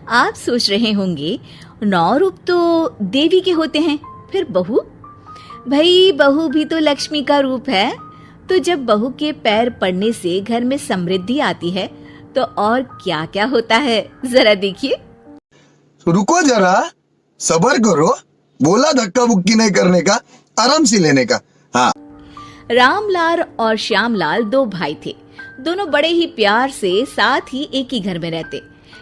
आप सोच रहे होंगे 9 रूप तो देवी के होते हैं, फिर बहू? भाई बहू भी तो लक्ष्मी का रूप है। तो जब बहू के पैर पड़ने से घर में समृद्धि आती है तो और क्या क्या होता है, जरा देखिए। रुको जरा, सब्र करो, बोला धक्का बुक्की नहीं करने का, आराम से लेने का। हाँ। रामलाल और श्यामलाल 2 भाई थे। दोनों बड़े ही प्यार से साथ ही एक ही घर में रहते,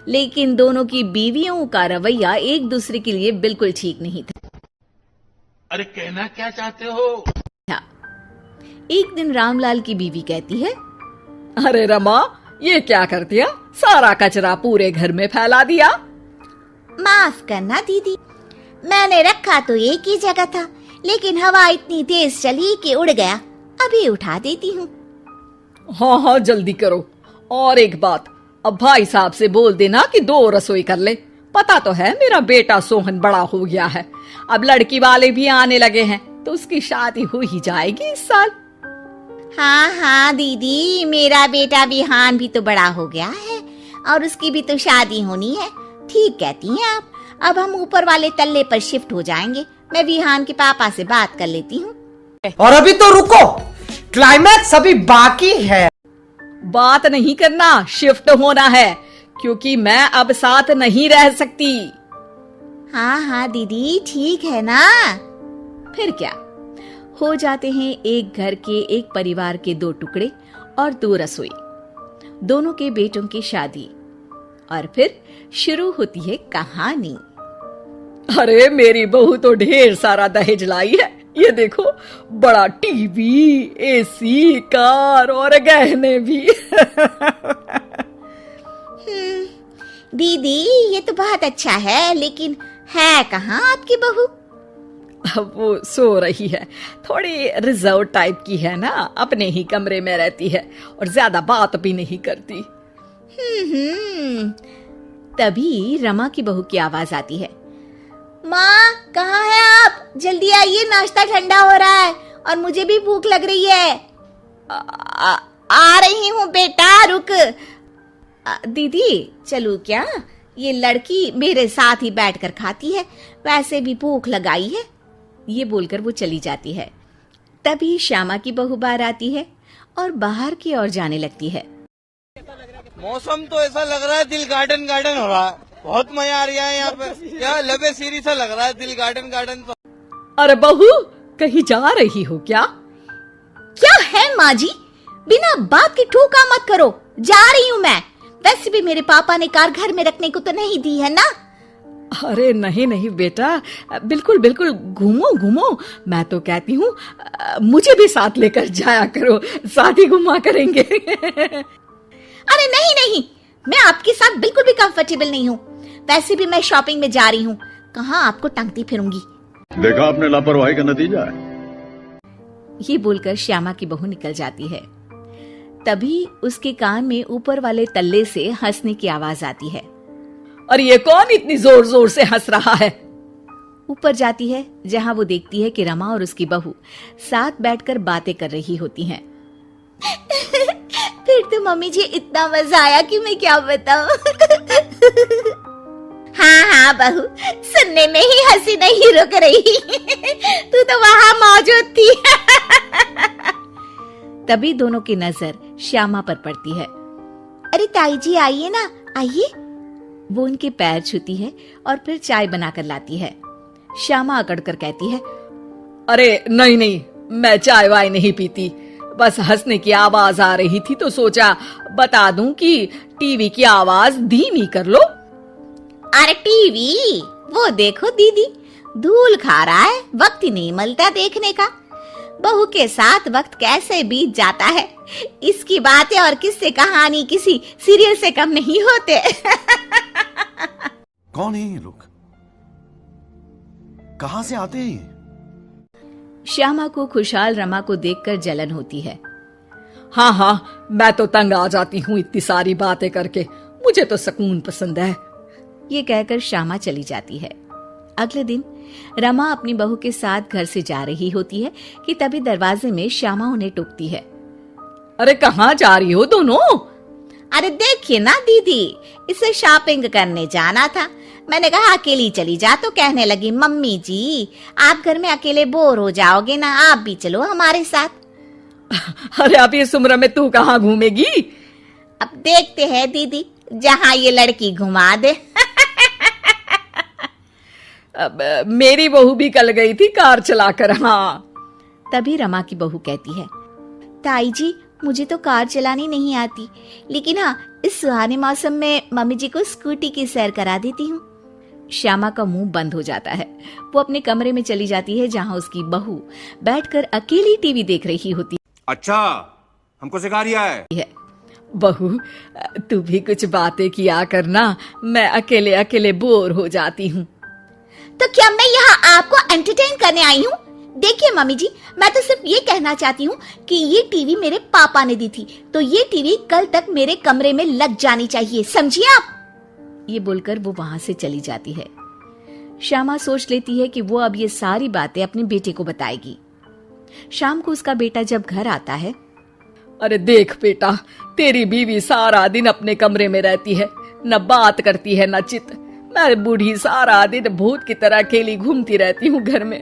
लेकिन दोनों की बीवियों का रवैया एक दूसरे के लिए बिल्कुल ठीक नहीं था। अरे कहना क्या चाहते हो? एक दिन रामलाल की बीवी कहती है, अरे रमा, ये क्या कर दिया? सारा कचरा पूरे घर में फैला दिया। माफ करना दीदी, मैंने रखा तो एक ही जगह था, लेकिन हवा इतनी तेज चली कि उड़ गया। अभी उठा देती हूँ। हाँ हाँ जल्दी करो। और एक बात, अब भाई साहब से बोल देना कि 2 रसोई कर ले। पता तो है मेरा बेटा सोहन बड़ा हो गया है, अब लड़की वाले भी आने लगे हैं, तो उसकी शादी हो ही जाएगी इस साल। हाँ हाँ दीदी, मेरा बेटा विहान भी तो बड़ा हो गया है और उसकी भी तो शादी होनी है। ठीक कहती हैं आप। अब हम ऊपर वाले तल्ले पर शिफ्ट हो जाएंगे। मैं विहान के पापा से बात कर लेती हूँ। और अभी तो रुको, क्लाइमैक्स अभी बाकी है। बात नहीं करना, शिफ्ट होना है, क्योंकि मैं अब साथ नहीं रह सकती। हाँ हाँ दीदी, ठीक है ना। फिर क्या, हो जाते हैं एक घर के, एक परिवार के 2 टुकड़े और 2 रसोई, दोनों के बेटों की शादी। और फिर शुरू होती है कहानी। अरे मेरी बहू तो ढेर सारा दहेज लाई है। ये देखो, बड़ा टीवी, एसी, कार और गहने भी। दीदी ये तो बहुत अच्छा है, लेकिन है कहाँ आपकी बहू? अब वो सो रही है, थोड़ी रिजर्व टाइप की है ना, अपने ही कमरे में रहती है और ज्यादा बात भी नहीं करती। तभी रमा की बहू की आवाज आती है, माँ कहाँ है आप? जल्दी आइए, नाश्ता ठंडा हो रहा है और मुझे भी भूख लग रही है। आ रही हूँ बेटा, रुक। दीदी चलूं क्या? ये लड़की मेरे साथ ही बैठकर खाती है, वैसे भी भूख लगाई है। ये बोलकर वो चली जाती है। तभी श्यामा की बहू बाहर आती है और बाहर की ओर जाने लगती है। मौसम तो ऐसा लग रहा है दिल गार्डन गार्डन हो रहा है, बहुत मजा आ रहा है यहाँ पे। क्या लबे सीरी सा लग रहा है, दिल गार्डन गार्डन। तो अरे बहू, कहीं जा रही हो क्या? क्या है माँ जी, बिना बात के ठोका मत करो। जा रही हूँ मैं। वैसे भी मेरे पापा ने कार घर में रखने को तो नहीं दी है ना। अरे नहीं नहीं बेटा, बिल्कुल बिल्कुल, घूमो घूमो। मैं तो कहती हूँ मुझे भी साथ लेकर जाया करो, साथ ही घुमा करेंगे। अरे नहीं नहीं, मैं आपके साथ बिल्कुल भी कंफर्टेबल नहीं हूँ। वैसे भी मैं शॉपिंग में जा रही हूँ, कहाँ आपको टांगती फिरूंगी। देखा आपने लापरवाही का नतीजा है। ये बोलकर श्यामा की बहू निकल जाती है। तभी उसके कान में ऊपर वाले तल्ले से हंसने की आवाज आती है। और ये कौन इतनी जोर जोर से हंस रहा है? ऊपर जाती है, जहाँ वो देखती है कि रमा और उसकी बहू साथ बैठकर बातें कर रही होती हैं। फिर तो मम्मी जी इतना मजा आया कि मैं क्या बताऊं। हाँ हाँ बहू, सुनने में ही हंसी नहीं रुक रही। तू तो वहाँ मौजूद थी। तभी दोनों की नजर श्यामा पर पड़ती है। अरे ताई जी आइए ना, आइए। वो उनके पैर छूती है और फिर चाय बनाकर लाती है। श्यामा अकड़कर कहती है, अरे नहीं नहीं, मैं चाय वाय नहीं पीती, बस हंसने की आवाज आ रही थी तो सोचा बता दूं कि टीवी की आवाज धीमी कर लो। अरे टीवी, वो देखो दीदी, धूल खा रहा है, वक्त ही नहीं मिलता देखने का। बहू के साथ वक्त कैसे बीत जाता है, इसकी बातें और किस्से कहानी किसी सीरियल से कम नहीं होते। कौन है ये लोग? कहां से आते हैं? श्यामा को खुशहाल रमा को देखकर जलन होती है। हाँ हाँ, मैं तो तंग आ जाती हूँ इतनी सारी बातें करके, मुझे तो सुकून पसंद है। ये कहकर श्यामा चली जाती है। अगले दिन रमा अपनी बहू के साथ घर से जा रही होती है कि तभी दरवाजे में श्यामा उन्हें टोकती है। अरे कहाँ जा रही हो दोनों? अरे देखिए ना दीदी, इसे शॉपिंग करने जाना था। मैंने कहा अकेली चली जा, तो कहने लगी मम्मी जी आप घर में अकेले बोर हो जाओगे ना, आप भी चलो हमारे साथ। अरे अब इस उम्र में तू कहाँ घूमेगी? अब देखते हैं दीदी, जहाँ ये लड़की घुमा दे। अब मेरी बहू भी कल गई थी कार चलाकर। हाँ, तभी रमा की बहू कहती है, ताई जी मुझे तो कार चलानी नहीं आती, लेकिन हाँ इस सुहाने मौसम में मम्मी जी को स्कूटी की सैर करा देती हूँ। श्यामा का मुंह बंद हो जाता है। वो अपने कमरे में चली जाती है जहाँ उसकी बहू बैठकर अकेली टीवी देख रही होती अच्छा, हमको सिखा रिया है। बहू तू भी कुछ बातें किया करना, मैं अकेले अकेले बोर हो जाती हूँ। तो क्या मैं यहाँ आपको एंटरटेन करने आई हूँ? देखिए मम्मी जी, मैं तो सिर्फ ये कहना चाहती हूँ कि ये टीवी मेरे पापा ने दी थी, तो ये टीवी कल तक मेरे कमरे में लग जानी चाहिए, समझिए आप। ये बोलकर वो वहां से चली जाती है। श्यामा सोच लेती है कि वो अब ये सारी बातें अपने बेटे को बताएगी। शाम को उसका बेटा जब घर आता है, अरे देख बेटा, तेरी बीवी सारा दिन अपने कमरे में रहती है, न बात करती है न चित। मैं बूढ़ी सारा दिन भूत की तरह अकेली घूमती रहती हूँ घर में।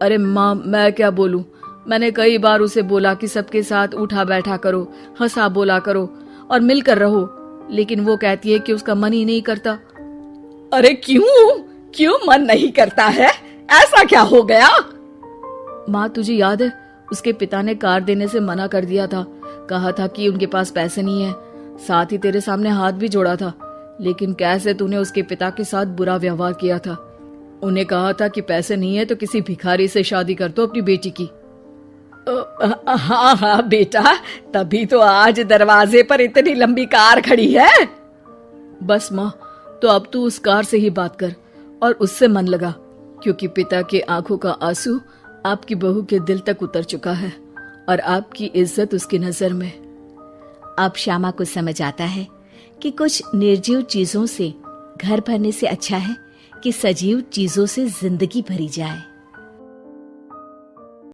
अरे माँ मैं क्या बोलूं, मैंने कई बार उसे बोला कि सबके साथ उठा बैठा करो, हंसा बोला करो और मिलकर रहो, लेकिन वो कहती है कि उसका मन ही नहीं करता। अरे क्यों मन नहीं करता है? ऐसा क्या हो गया? माँ तुझे याद है, उसके पिता ने कार देने से मना कर दिया था। कहा था कि उनके पास पैसे नहीं है, साथ ही तेरे सामने हाथ भी जोड़ा था, लेकिन कैसे तूने उसके पिता के साथ बुरा व्यवहार किया था। उन्हें कहा था कि पैसे नहीं है तो किसी भिखारी से शादी कर दो अपनी बेटी की। हाँ बेटा, तभी तो आज दरवाजे पर इतनी लंबी कार खड़ी है। बस माँ, तो अब तू उस कार से ही बात कर और उससे मन लगा, क्योंकि पिता के आंखों का आंसू आपकी बहू के दिल तक उतर चुका है और आपकी इज्जत उसकी नजर में। अब श्यामा को समझ आता है कि कुछ निर्जीव चीजों से घर भरने से अच्छा है कि सजीव चीजों से जिंदगी भरी जाए।